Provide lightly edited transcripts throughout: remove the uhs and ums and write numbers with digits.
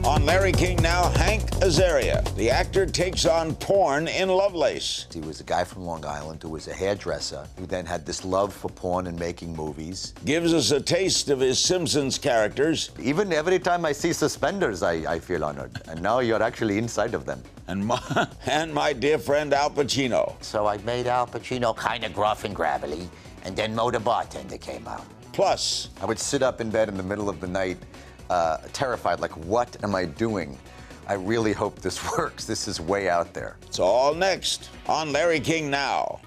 On Larry King Now, Hank Azaria. The actor takes on porn in Lovelace. He was a guy from Long Island who was a hairdresser, who then had this love for porn and making movies. Gives us a taste of his Simpsons characters. Even every time I see suspenders, I feel honored. And now you're actually inside of them. And my dear friend Al Pacino. So I made Al Pacino kind of gruff and gravelly, and then Mo the bartender came out. Plus, I would sit up in bed in the middle of the night, terrified, like, what am I doing? I really hope this works. This is way out there. it's all next on Larry King Now.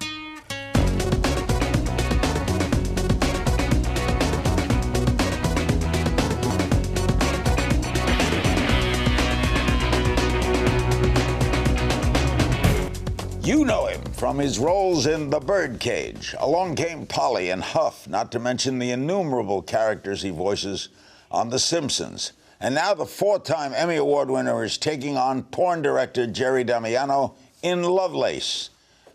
You know him from his roles in The Birdcage, Along Came Polly and Huff, not to mention the innumerable characters he voices on The Simpsons. And now the four-time Emmy Award winner is taking on porn director Jerry Damiano in Lovelace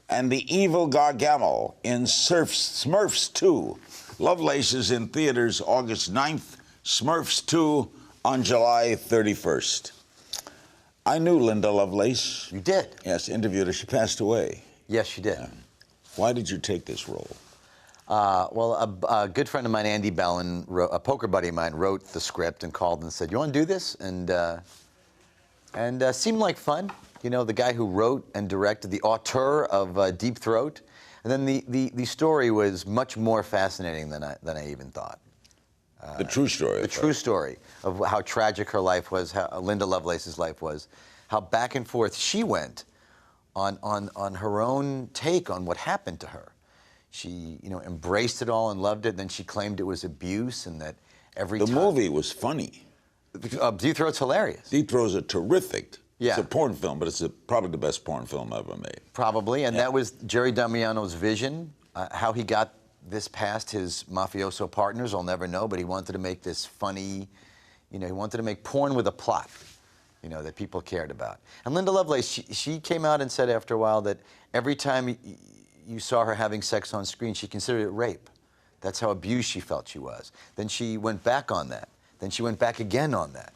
and the evil Gargamel in Smurfs 2. Lovelace is in theaters August 9th, Smurfs 2 on July 31st. I knew Linda Lovelace. You did? Yes, interviewed her. She passed away. Yes, she did. Why did you take this role? Well, a good friend of mine, Andy Bellin, a poker buddy of mine, wrote the script and called and said, "You want to do this?" And seemed like fun. You know, the guy who wrote and directed, the auteur of Deep Throat. And then the story was much more fascinating than I even thought. The true story. The true story of how tragic her life was, how Linda Lovelace's life was, how back and forth she went on her own take on what happened to her. She, you know, embraced it all and loved it. Then she claimed it was abuse, and that every time... The movie was funny. Deep Throat's hilarious. Deep Throat's a terrific. Yeah. It's a porn film, but it's probably the best porn film ever made. Probably, and that was Jerry Damiano's vision. How he got this past his mafioso partners, I'll never know, but he wanted to make this funny, you know, he wanted to make porn with a plot, you know, that people cared about. And Linda Lovelace, she came out and said after a while that every time you saw her having sex on screen, she considered it rape. That's how abused she felt she was. Then she went back on that. Then she went back again on that.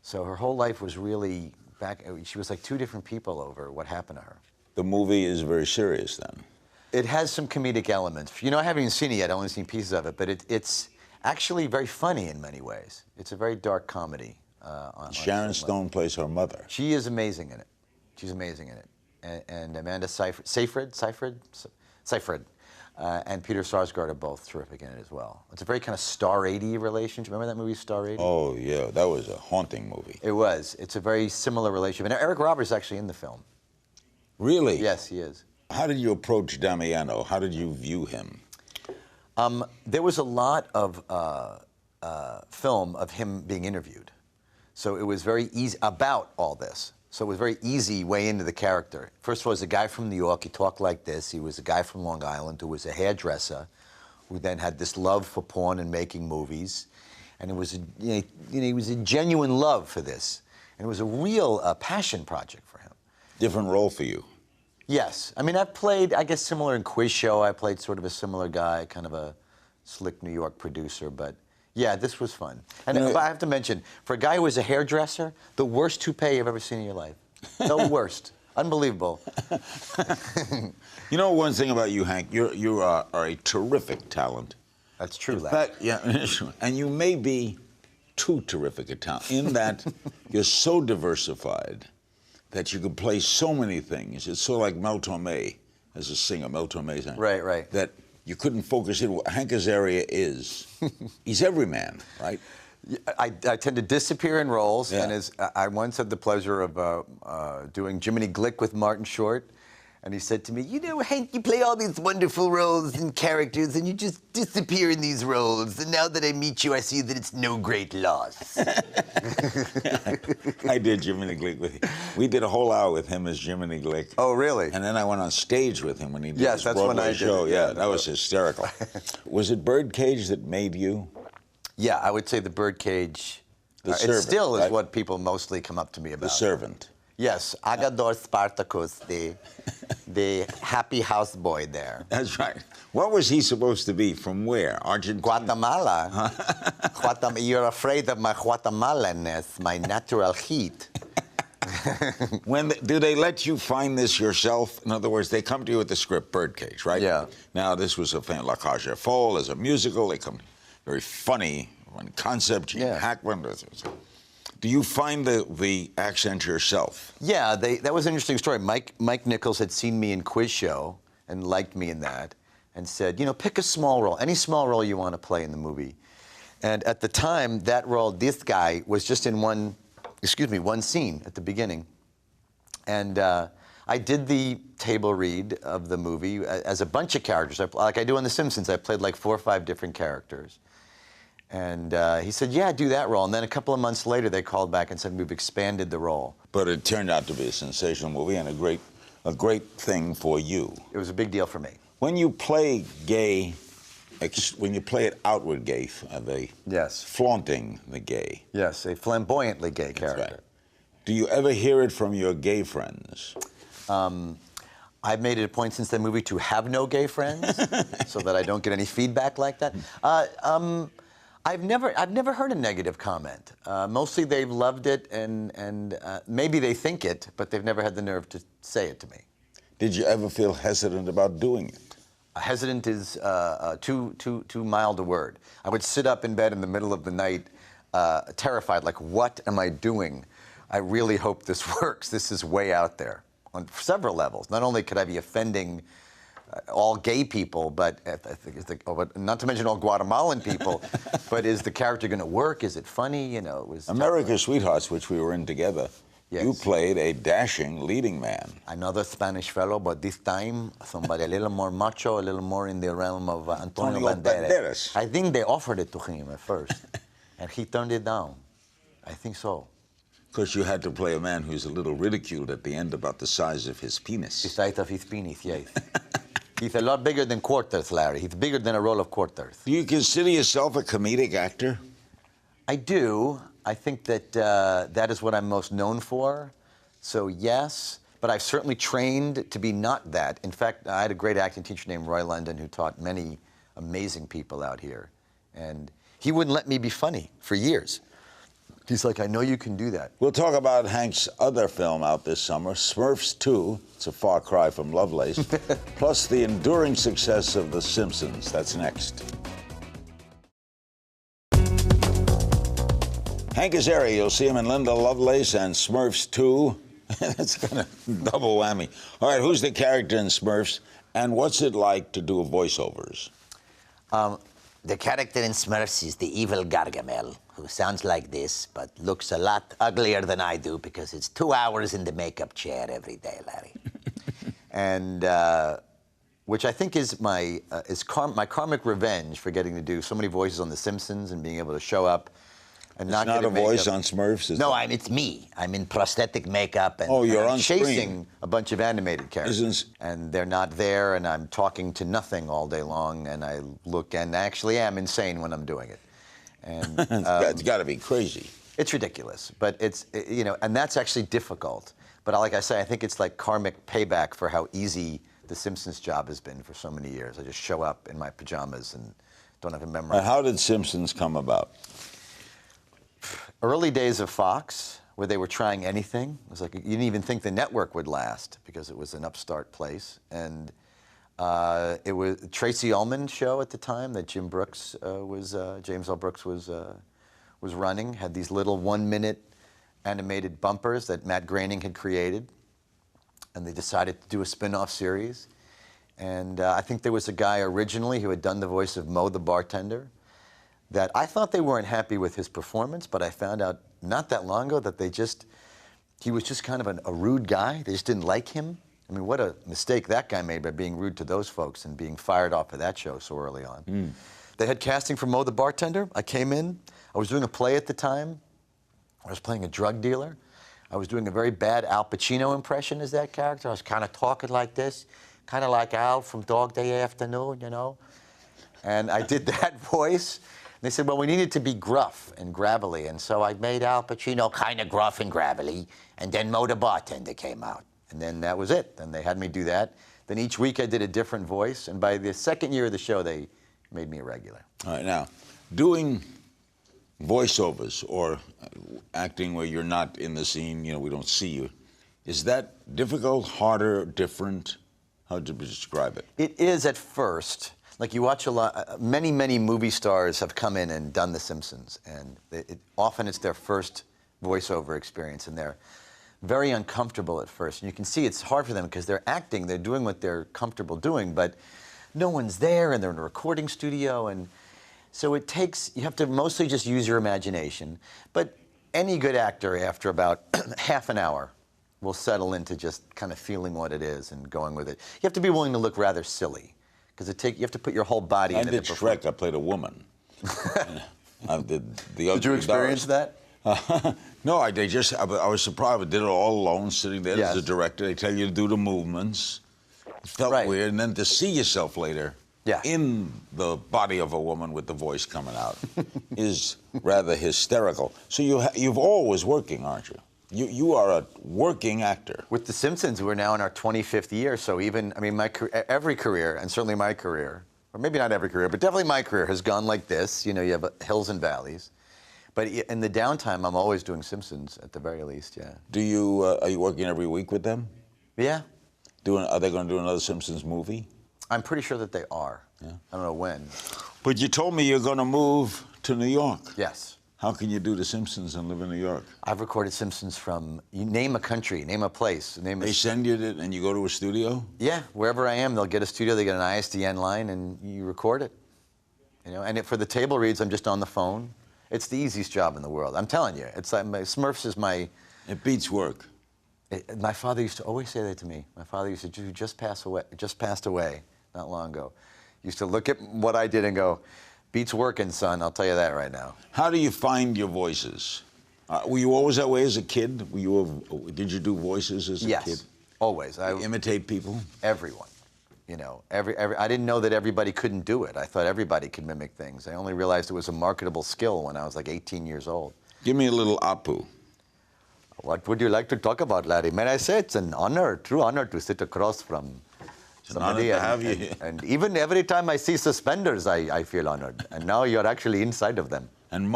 So her whole life was really back. She was like two different people over what happened to her. The movie is very serious then. It has some comedic elements. You know, I haven't even seen it yet. I've only seen pieces of it, but it's actually very funny in many ways. It's a very dark comedy. Sharon Stone plays her mother. She is amazing in it. She's amazing in it. And Amanda Seyfried, and Peter Sarsgaard are both terrific in it as well. It's a very kind of Star 80 relationship. Remember that movie, Star 80? Oh, yeah, that was a haunting movie. It was. It's a very similar relationship. And Eric Roberts is actually in the film. Really? Yes, he is. How did you approach Damiano? How did you view him? There was a lot of film of him being interviewed. So it was very easy about all this. So it was a very easy way into the character. First of all, he was a guy from New York. He talked like this. He was a guy from Long Island who was a hairdresser, who then had this love for porn and making movies. And it was, it was a genuine love for this. And it was a real passion project for him. Different role for you. Yes. I mean, I've played, I guess, similar in Quiz Show. I played sort of a similar guy, kind of a slick New York producer. But, yeah, this was fun. And I have to mention, for a guy who was a hairdresser, the worst toupee you've ever seen in your life. The worst. Unbelievable. You know one thing about you, Hank? You are a terrific talent. That's true, In fact, yeah, and you may be too terrific a talent in that you're so diversified that you can play so many things. It's sort of like Mel Torme as a singer, Mel Torme singer. Right, right. That you couldn't focus in. Hank Azaria is, he's every man, right? I tend to disappear in roles, Yeah. and I once had the pleasure of doing Jiminy Glick with Martin Short, and he said to me, "You know, Hank, you play all these wonderful roles and characters, and you just disappear in these roles, and now that I meet you, I see that it's no great loss." I did Jiminy Glick with him. We did a whole hour with him as Jiminy Glick. Oh, really? And then I went on stage with him when he did Yes, his that's Broadway when I did show. it. Yeah, Yeah, that was hysterical. Was it Birdcage that made you? Yeah, I would say the Birdcage. The It Servant, still is right? what people mostly come up to me about. The Servant. Yes, Agador Spartacus, the happy houseboy there. That's right. What was he supposed to be? From where? Argentina? Guatemala. You're afraid of my Guatemalan-ness, my natural heat. Do they let you find this yourself? In other words, they come to you with the script, Birdcage, right? Yeah. Now, this was a fan, La Cage aux Folles, as a musical. They come very funny, one concept, Gene Hackman. Do you find the accent yourself? Yeah, that was an interesting story. Mike Nichols had seen me in Quiz Show and liked me in that and said, you know, pick a small role, any small role you want to play in the movie. And at the time, that role, this guy, was just in one scene at the beginning. And I did the table read of the movie as a bunch of characters. Like I do on The Simpsons, I played like 4 or 5 different characters. And he said, yeah, do that role. And then a couple of months later, they called back and said, we've expanded the role. But it turned out to be a sensational movie and a great thing for you. It was a big deal for me. When you play gay, when you play it outward gay, flaunting the gay. Yes, a flamboyantly gay character. Right. Do you ever hear it from your gay friends? I've made it a point since the movie to have no gay friends, so that I don't get any feedback like that. I've never heard a negative comment. Mostly they've loved it, and maybe they think it, but they've never had the nerve to say it to me. Did you ever feel hesitant about doing it? Hesitant is too mild a word. I would sit up in bed in the middle of the night, terrified, like, what am I doing? I really hope this works. This is way out there on several levels. Not only could I be offending all gay people, but not to mention all Guatemalan people, but is the character going to work? Is it funny? You know, it was America's Sweethearts, which we were in together. Yes. You played a dashing leading man. Another Spanish fellow, but this time somebody a little more macho, a little more in the realm of Antonio Banderas. I think they offered it to him at first, and he turned it down. I think so. Because you had to play a man who's a little ridiculed at the end about the size of his penis. The size of his penis, yes. He's a lot bigger than Quarters, Larry. He's bigger than a roll of quarters. Do you consider yourself a comedic actor? I do. I think that that is what I'm most known for. So yes, but I've certainly trained to be not that. In fact, I had a great acting teacher named Roy London who taught many amazing people out here. And he wouldn't let me be funny for years. He's like, I know you can do that. We'll talk about Hank's other film out this summer, Smurfs 2. It's a far cry from Lovelace. Plus the enduring success of The Simpsons. That's next. Hank Azaria, you'll see him in Linda Lovelace and Smurfs 2. That's kind of double whammy. All right, who's the character in Smurfs, and what's it like to do voiceovers? The character in Smurfs is the evil Gargamel, who sounds like this, but looks a lot uglier than I do because it's 2 hours in the makeup chair every day, Larry. And which I think is my karmic revenge for getting to do so many voices on The Simpsons and being able to show up and not get a voice on Smurfs? No, it's me. I'm in prosthetic makeup and, you're I'm on chasing screen. A bunch of animated characters. And they're not there, and I'm talking to nothing all day long, and I look and actually am insane when I'm doing it. And it's got to be crazy. It's ridiculous, but it's, you know, and that's actually difficult. But like I say, I think it's like karmic payback for how easy The Simpsons job has been for so many years. I just show up in my pajamas and don't have a memory. How did Simpsons come about? Early days of Fox, where they were trying anything. It was like you didn't even think the network would last because it was an upstart place. And it was Tracy Ullman's show at the time that James L. Brooks was running. Had these little 1-minute animated bumpers that Matt Groening had created, and they decided to do a spin-off series. And I think there was a guy originally who had done the voice of Moe the bartender, that I thought they weren't happy with his performance, but I found out not that long ago that he was just kind of a rude guy. They just didn't like him. I mean, what a mistake that guy made by being rude to those folks and being fired off of that show so early on. They had casting for Moe the bartender. I came in. I was doing a play at the time. I was playing a drug dealer. I was doing a very bad Al Pacino impression as that character. I was kind of talking like this, kind of like Al from Dog Day Afternoon, you know. And I did that voice. they said, well, we need it to be gruff and gravelly. And so I made Al Pacino kind of gruff and gravelly. And then Mo the Bartender came out. And then that was it. Then they had me do that. Then each week I did a different voice. And by the second year of the show, they made me a regular. All right, now, doing voiceovers or acting where you're not in the scene, we don't see you, is that difficult, harder, different? How would you describe it? It is at first. Like you watch a lot, many movie stars have come in and done The Simpsons, and often it's their first voiceover experience, and they're very uncomfortable at first. And you can see it's hard for them because they're acting, they're doing what they're comfortable doing, but no one's there, and they're in a recording studio, and so you have to mostly just use your imagination. But any good actor, after about half an hour, will settle into just kind of feeling what it is and going with it. You have to be willing to look rather silly, because you have to put your whole body into the performance. I did Shrek. I played a woman. Did you experience that? No, I was surprised. I did it all alone, sitting there as a director. They tell you to do the movements. It felt weird, and then to see yourself later in the body of a woman with the voice coming out is rather hysterical. So you've always working, aren't you? You are a working actor. With The Simpsons, we're now in our 25th year, so even, every career, and certainly my career, or maybe not every career, but definitely my career has gone like this. You have hills and valleys. But in the downtime, I'm always doing Simpsons, at the very least, yeah. Are you working every week with them? Yeah. Are they going to do another Simpsons movie? I'm pretty sure that they are. Yeah. I don't know when. But you told me you're going to move to New York. Yes. How can you do The Simpsons and live in New York? I've recorded Simpsons you name a country, name a place. They send you it and you go to a studio? Yeah, wherever I am, they'll get a studio, they get an ISDN line, and you record it. And for the table reads, I'm just on the phone. It's the easiest job in the world. I'm telling you. It's like Smurfs is my... It beats work. My father used to always say that to me. My father used to, who just passed away not long ago, used to look at what I did and go, beats working, son, I'll tell you that right now. How do you find your voices? Were you always that way as a kid? Did you do voices as a kid? Yes, always. I imitate people? Everyone. I didn't know that everybody couldn't do it. I thought everybody could mimic things. I only realized it was a marketable skill when I was like 18 years old. Give me a little Apu. What would you like to talk about, Larry? May I say it's an honor, true honor, to sit across from somebody. And even every time I see suspenders, I feel honored. And now you're actually inside of them. And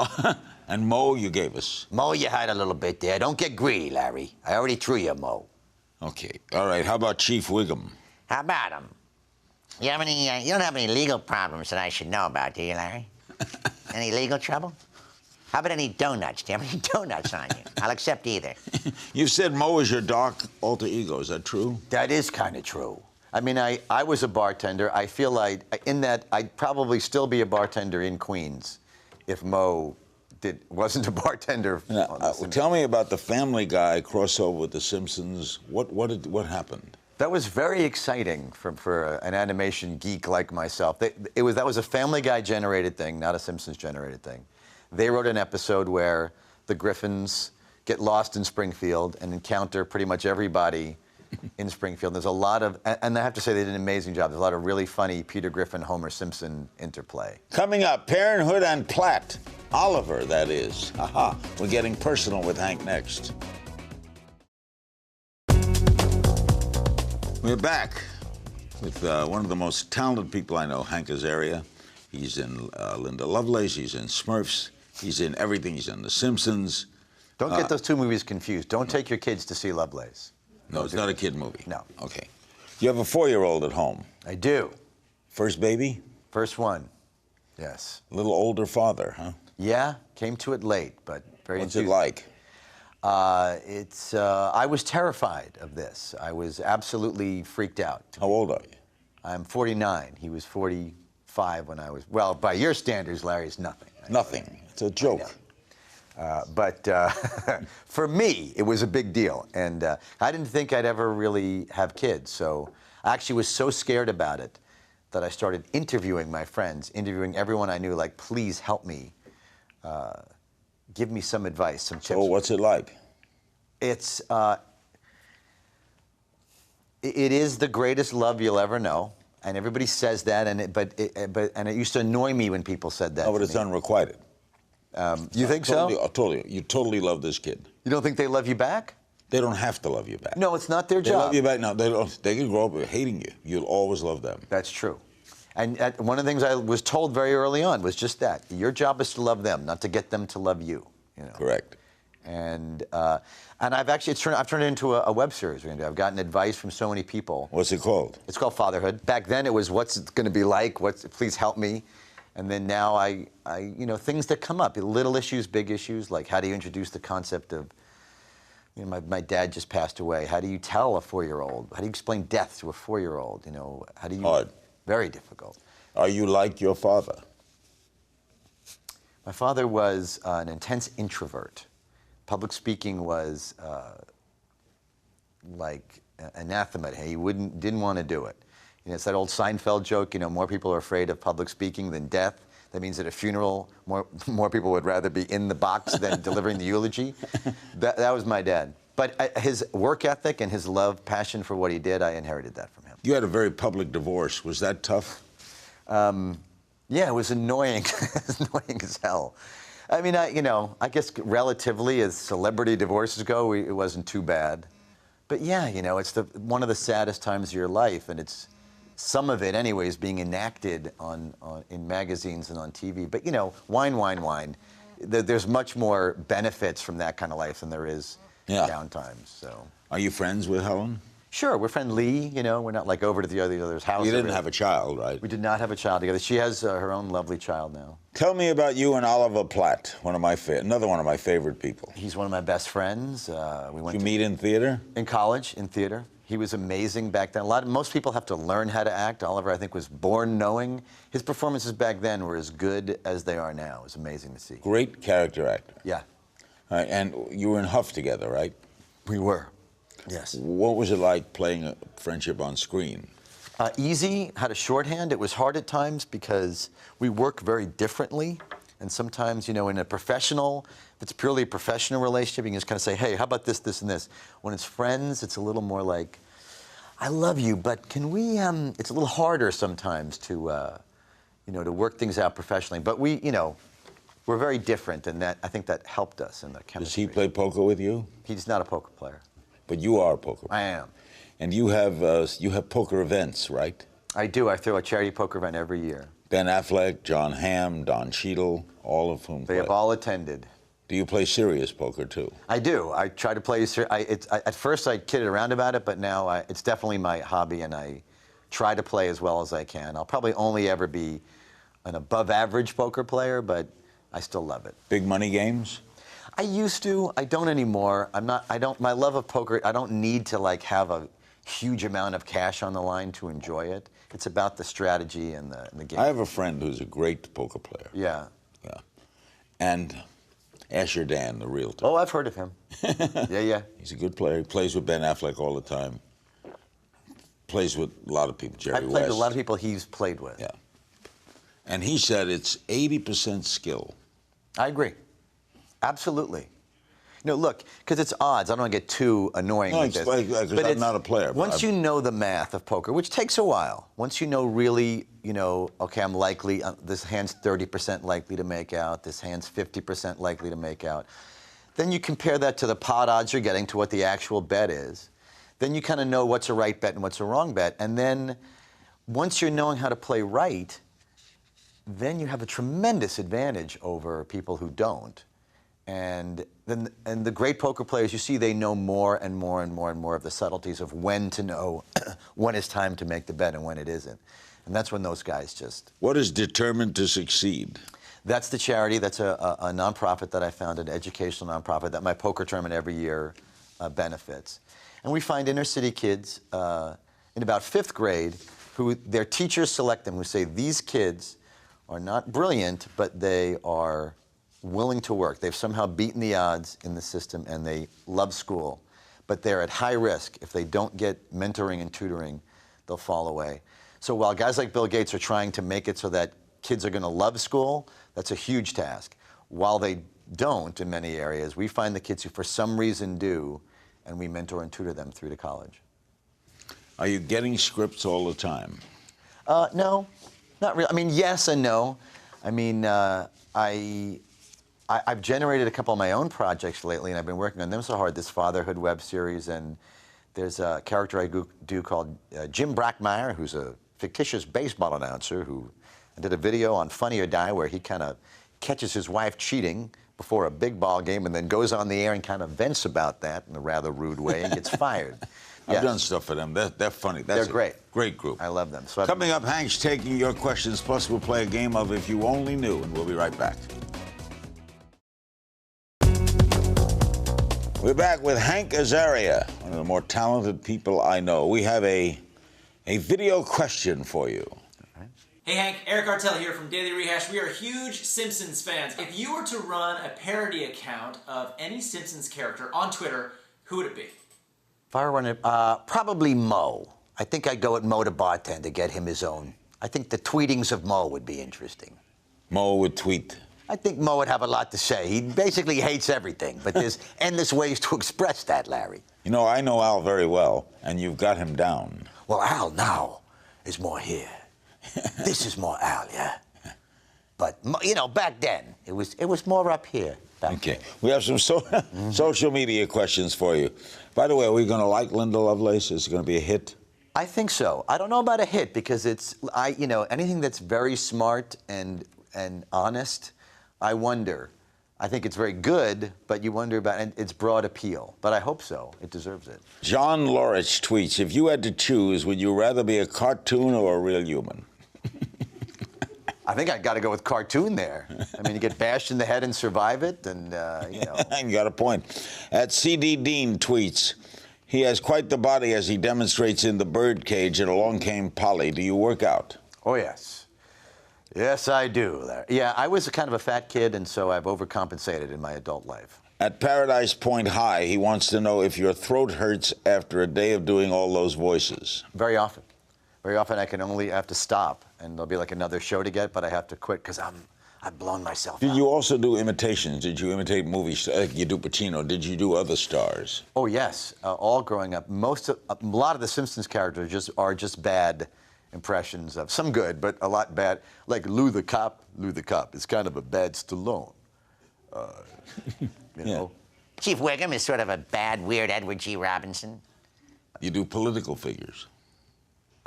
Mo, you gave us. Mo, you had a little bit there. Don't get greedy, Larry. I already threw you, Mo. Okay. All right. How about Chief Wiggum? How about him? You don't have any legal problems that I should know about, do you, Larry? Any legal trouble? How about any donuts? Do you have any donuts on you? I'll accept either. You said Mo is your dark alter ego. Is that true? That is kind of true. I was a bartender. I feel like, in that, I'd probably still be a bartender in Queens if Mo wasn't a bartender. Tell me about the Family Guy crossover with The Simpsons. What happened? That was very exciting for an animation geek like myself. That was a Family Guy generated thing, not a Simpsons generated thing. They wrote an episode where the Griffins get lost in Springfield and encounter pretty much everybody in Springfield. There's a lot of, and I have to say they did an amazing job. There's a lot of really funny Peter Griffin, Homer Simpson interplay. Coming up, Parenthood and Platt. Oliver, that is. Aha. We're getting personal with Hank next. We're back with one of the most talented people I know, Hank Azaria. He's in Linda Lovelace. He's in Smurfs. He's in everything. He's in The Simpsons. Don't get those two movies confused. Don't take your kids to see Lovelace. No, it's not a kid movie. No. Okay. You have a 4-year-old at home. I do. First baby? First one. Yes. A little older father, huh? Yeah. Came to it late, but very What's it like? I was terrified of this. I was absolutely freaked out. How old are you? I'm 49. He was 45 when I was, well, by your standards, Larry's nothing. Nothing. It's a joke. But for me, it was a big deal. And I didn't think I'd ever really have kids. So I actually was so scared about it that I started interviewing my friends, interviewing everyone I knew, like, please help me. Give me some advice, some tips. So what's it like? It is the greatest love you'll ever know. And everybody says that, but it used to annoy me when people said that. Oh, but to it's me. unrequited. You think so? Totally. You totally love this kid. You don't think they love you back? They don't have to love you back. No, it's not their They job. love you back. No, they don't. They can grow up hating you. You'll always love them. That's true. And one of the things I was told very early on was just that. Your job is to love them, not to get them to love you. You know? Correct. And I've actually I've turned it into a web series. I've gotten advice from so many people. What's it called? It's called Fatherhood. Back then it was what's it going to be like? Please help me. And then now I things that come up, little issues, big issues, like how do you introduce the concept of, my dad just passed away. How do you tell a 4-year-old? How do you explain death to a 4-year-old? How do you? Hard. Very difficult. Are you like your father? My father was an intense introvert. Public speaking was like anathema. He didn't want to do it. It's that old Seinfeld joke. More people are afraid of public speaking than death. That means at a funeral, more people would rather be in the box than delivering the eulogy. That was my dad. But his work ethic and his passion for what he did, I inherited that from him. You had a very public divorce. Was that tough? Yeah, it was annoying. Annoying as hell. I mean, I guess relatively, as celebrity divorces go, it wasn't too bad. But yeah, it's one of the saddest times of your life, and it's some of it, anyways, being enacted in magazines and on TV. But wine. There's much more benefits from that kind of life than there is downtimes. So. Are you friends with Helen? Sure, we're friendly. We're not like over to the other's house. You didn't have a child, right? We did not have a child together. She has her own lovely child now. Tell me about you and Oliver Platt, another one of my favorite people. He's one of my best friends. We went Did you meet in theater? In college, in theater. He was amazing back then. Most people have to learn how to act. Oliver, I think, was born knowing. His performances back then were as good as they are now. It was amazing to see. Great character actor. Yeah. And you were in Huff together, right? We were. Yes. What was it like playing a friendship on screen? Easy, had a shorthand. It was hard at times because we work very differently. And sometimes, in a professional, if it's purely a professional relationship, you can just kind of say, hey, how about this, this, and this? When it's friends, it's a little more like, I love you, but can we, it's a little harder sometimes to, to work things out professionally. But we're very different, and I think that helped us in the chemistry. Does he play poker with you? He's not a poker player. But you are a poker player. I am. And you have poker events, right? I do. I throw a charity poker event every year. Ben Affleck, John Hamm, Don Cheadle, all of whom play. They have all attended. Do you play serious poker too? I do. I try to play. At first, I kidded around about it, but now it's definitely my hobby, and I try to play as well as I can. I'll probably only ever be an above-average poker player, but I still love it. Big money games? I used to. I don't anymore. My love of poker, I don't need to have a huge amount of cash on the line to enjoy it. It's about the strategy and the game. I have a friend who's a great poker player. Yeah. Yeah. And Asher Dan, the realtor. Oh, I've heard of him. Yeah. He's a good player. He plays with Ben Affleck all the time. Plays with a lot of people, Jerry West. I've played with a lot of people he's played with. Yeah. And he said it's 80% skill. I agree. Absolutely. Look, because it's odds. I don't want to get too annoying with this. Because I'm not a player. Once you know the math of poker, which takes a while, once you know really, okay, I'm likely, this hand's 30% likely to make out, this hand's 50% likely to make out, then you compare that to the pot odds you're getting to what the actual bet is. Then you kind of know what's a right bet and what's a wrong bet. And then once you're knowing how to play right, then you have a tremendous advantage over people who don't. And the great poker players, you see, they know more and more and more and more of the subtleties of when to know when it's time to make the bet and when it isn't. And that's when those guys just... What is Determined to Succeed? That's the charity. That's a nonprofit that I founded, an educational nonprofit that my poker tournament every year benefits. And we find inner city kids in about 5th grade who their teachers select them, who say, these kids are not brilliant, but they are willing to work. They've somehow beaten the odds in the system, and they love school. But they're at high risk. If they don't get mentoring and tutoring, they'll fall away. So while guys like Bill Gates are trying to make it so that kids are going to love school, that's a huge task. While they don't in many areas, we find the kids who for some reason do, and we mentor and tutor them through to college. Are you getting scripts all the time? No, not really. I mean, yes and no. I mean, I've generated a couple of my own projects lately, and I've been working on them so hard. This Fatherhood web series, and there's a character I do called Jim Brackmeyer, who's a fictitious baseball announcer who did a video on Funny or Die where he kind of catches his wife cheating before a big ball game and then goes on the air and kind of vents about that in a rather rude way and gets fired. I've done stuff for them. They're funny. They're great. Great group. I love them. So Coming up, Hank's taking your questions, plus we'll play a game of If You Only Knew, and we'll be right back. We're back with Hank Azaria, one of the more talented people I know. We have a video question for you. Hey Hank, Eric Artell here from Daily Rehash. We are huge Simpsons fans. If you were to run a parody account of any Simpsons character on Twitter, who would it be? If I were running, probably Mo. I think I'd go with Mo the bartender, get him his own. I think the tweetings of Mo would be interesting. Mo would tweet. I think Mo would have a lot to say. He basically hates everything, but there's endless ways to express that, Larry. You know, I know Al very well, and you've got him down. Well, Al now is more here. This is more Al, yeah? But, you know, back then, it was more up here. Okay. We have some social media questions for you. By the way, are we going to like Linda Lovelace? Is it going to be a hit? I think so. I don't know about a hit because you know, anything that's very smart and honest, I wonder. I think it's very good, but you wonder about its broad appeal. But I hope so. It deserves it. John Lorich tweets, if you had to choose, would you rather be a cartoon or a real human? I think I got to go with cartoon there. I mean, you get bashed in the head and survive it, and, you know. You got a point. At CD Dean tweets, he has quite the body as he demonstrates in the Birdcage and Along Came Polly. Do you work out? Oh, yes. Yes, I do, Larry. Yeah, I was kind of a fat kid, and so I've overcompensated in my adult life. At Paradise Point High, he wants to know if your throat hurts after a day of doing all those voices. Very often. Very often I have to stop, and there'll be like another show to get, but I have to quit because I've blown myself out. Did you also do imitations? Did you imitate movies? You do Pacino. Did you do other stars? Oh, yes. All growing up. A lot of the Simpsons characters are just bad impressions of, some good, but a lot bad. Like Lou the Cop. Lou the Cop is kind of a bad Stallone. You know? Chief Wiggum is sort of a bad, weird Edward G. Robinson. You do political figures.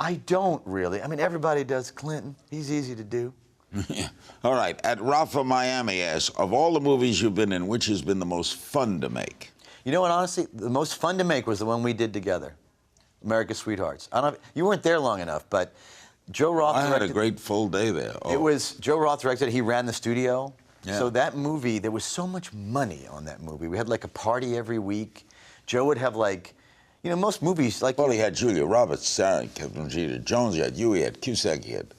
I don't really. I mean, everybody does Clinton. He's easy to do. Yeah. All right. At Rafa Miami asks, of all the movies you've been in, which has been the most fun to make? You know what, honestly, the most fun to make was the one we did together, America's Sweethearts. I don't know, you weren't there long enough, but Joe Roth directed. I had a great full day there. Oh. It was, Joe Roth directed, he ran the studio. Yeah. So that movie, there was so much money on that movie. We had like a party every week. Joe would have like, you know, most movies like... Well, he had Julia Roberts, Sarah, Catherine Zeta-Jones, he had you, he had Cusack, he had...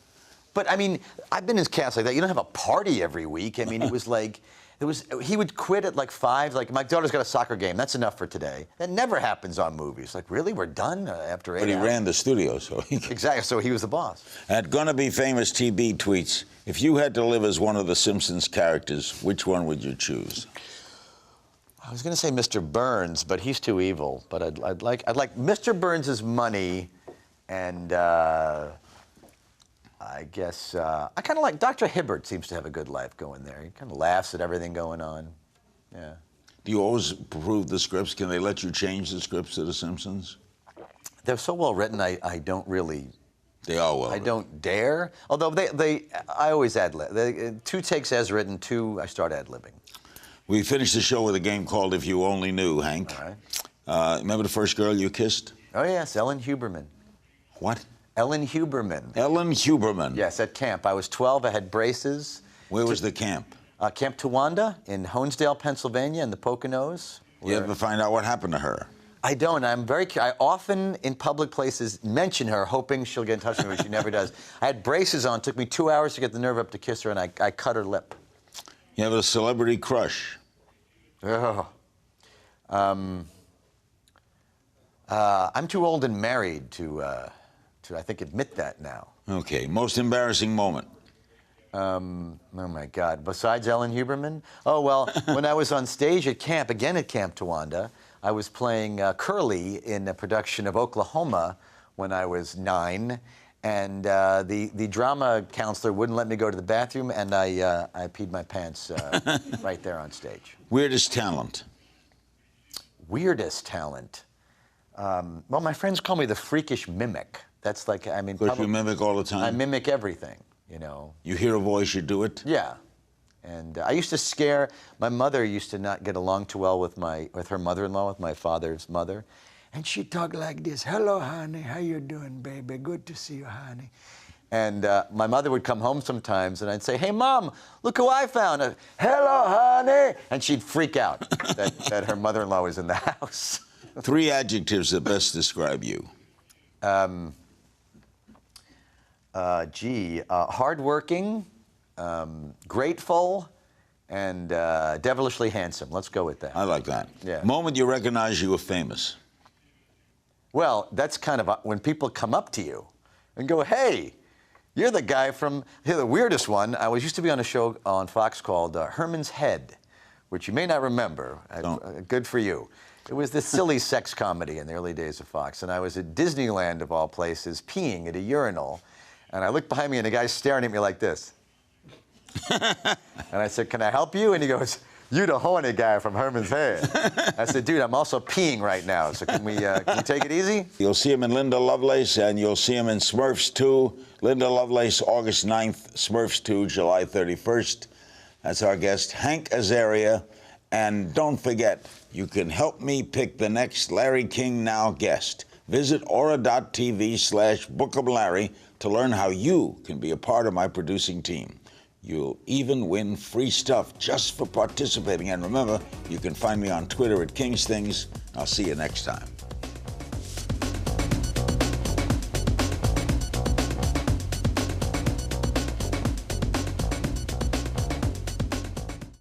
But, I mean, I've been in cast like that. You don't have a party every week. I mean, it was like... he would quit at like 5, like, my daughter's got a soccer game, that's enough for today. That never happens on movies. Like, really, we're done after 8 hours? But he ran the studio, so he could... Exactly, so he was the boss. At Gonna Be Famous TB tweets, if you had to live as one of the Simpsons characters, which one would you choose? I was going to say Mr. Burns, but he's too evil. But I'd like Mr. Burns' money, and I guess I kind of like Dr. Hibbert. Seems to have a good life going there. He kind of laughs at everything going on. Yeah. Do you always approve the scripts? Can they let you change the scripts to The Simpsons? They're so well written. I don't really. They are well. I don't dare. Although I always ad-lib. 2 takes as written. 2 I start ad-libbing. We finished the show with a game called If You Only Knew, Hank. All right. Remember the first girl you kissed? Oh, yes, Ellen Huberman. What? Ellen Huberman. Ellen Huberman. Yes, at camp. I was 12. I had braces. Where was the camp? Camp Towanda in Honesdale, Pennsylvania, in the Poconos. You ever find out what happened to her? I don't. I'm very curious. I often, in public places, mention her, hoping she'll get in touch with me, but she never does. I had braces on. It took me 2 hours to get the nerve up to kiss her, and I cut her lip. You have a celebrity crush? Oh. I'm too old and married to I think, admit that now. Okay. Most embarrassing moment? Oh, my God. Besides Ellen Huberman? Oh, well, when I was on stage at camp, again at Camp Towanda, I was playing Curly in a production of Oklahoma when I was 9, And the drama counselor wouldn't let me go to the bathroom, and I peed my pants right there on stage. Weirdest talent? Weirdest talent? Well, my friends call me the freakish mimic. That's like, I mean... Because you mimic all the time? I mimic everything, you know. You hear a voice, you do it? Yeah. And I used to scare... My mother used to not get along too well with her mother-in-law, with my father's mother. And she'd talk like this, "Hello, honey, how you doing, baby? Good to see you, honey." And my mother would come home sometimes, and I'd say, "Hey, Mom, look who I found." "Hello, honey." And she'd freak out that her mother-in-law was in the house. 3 adjectives that best describe you. Hardworking, grateful, and devilishly handsome. Let's go with that. I like that. Yeah. Moment you recognize you were famous. Well, that's kind of when people come up to you and go, "Hey, you're the guy from..." Here, the weirdest one, I used to be on a show on Fox called Herman's Head, which you may not remember. Good for you. It was this silly sex comedy in the early days of Fox, and I was at Disneyland, of all places, peeing at a urinal, and I looked behind me, and the guy's staring at me like this. And I said, "Can I help you?" And he goes, "You the horny guy from Herman's Head." I said, "Dude, I'm also peeing right now, so can we take it easy?" You'll see him in Linda Lovelace, and you'll see him in Smurfs 2. Linda Lovelace, August 9th, Smurfs 2, July 31st. That's our guest, Hank Azaria. And don't forget, you can help me pick the next Larry King Now guest. Visit aura.tv/bookoflarry to learn how you can be a part of my producing team. You'll even win free stuff just for participating. And remember, you can find me on Twitter at KingsThings. I'll see you next time.